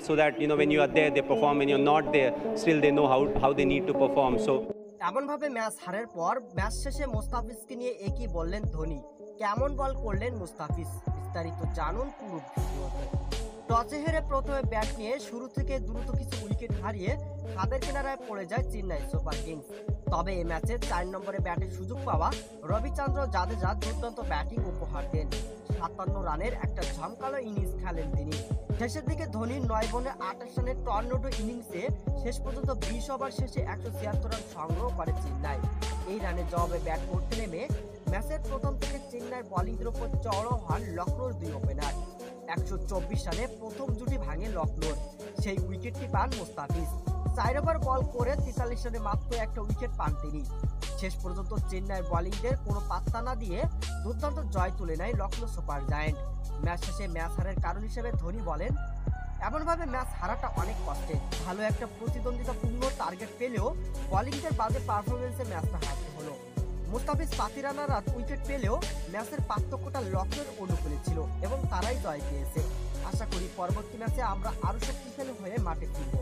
so that when you are there they perform, when you're not there still they know how they need to perform. So এমনভাবে match হারের পর match শেষে মুস্তাফিজকে নিয়ে একই বললেন ধোনি। কেমন বল করলেন মুস্তাফিজ, বিস্তারিত জানুন পুরো ভিডিওতে। টসে হেরে প্রথমে ব্যাট নিয়ে শুরু থেকে দ্রুত কিছু উইকেট হারিয়ে খাদের কিনারায় পড়ে যায় চেন্নাই সুপার কিংস। তবে এই ম্যাচে 4 নম্বরে ব্যাটের সুযোগ পাওয়া রবিচন্দ্র জাদেজা দুর্দান্ত ব্যাটিং উপহার দেন। 57 রানের একটা ঝমকালো ইনিংস খেলেন তিনি। শেষের দিকে ধোনির 9 বলে 28 রানের টর্নেডো ইনিংসে শেষ পর্যন্ত 20 ওভার শেষে 176 রান সংগ্রহ করে চেন্নাই। এই রানের জবাবে ব্যাট করতে নেমে ম্যাচের প্রথম থেকে চেন্নাই বোলিংয়ের উপর চড়াও হন লখনৌর 2 ওপেনার। 124 রানে প্রথম জুটি ভাঙে লখনৌর, সেই উইকেটটি পান মুস্তাফিজ। 4 ওভার বল করে 43 রানে মাত্র একটা উইকেট পান তিনি। শেষ পর্যন্ত চেন্নাই বোলিংদের কোনো পাত্তা না দিয়ে দুর্দান্ত জয় তুলে নেয় লখনৌ সুপার জায়ান্ট। ম্যাচ শেষে ম্যাচ হারের কারণ হিসেবে ধোনি বলেন, এমনভাবে ম্যাচ হারাটা অনেক কষ্টের। ভালো একটা প্রতিদ্বন্দ্বিতাপূর্ণ টার্গেট পেলেও বোলিংদের বাজে পারফরমেন্সে ম্যাচটা হারতে হলো। মুস্তাফিজ 5 রানার উইকেট পেলেও ম্যাচের পার্থক্যটা লখনৌর অনুকূলে ছিল এবং তারাই জয় পেয়েছে। আশা করি পরবর্তী ম্যাচে আমরা আরো শক্তিশালী হয়ে মাঠে ফিরব।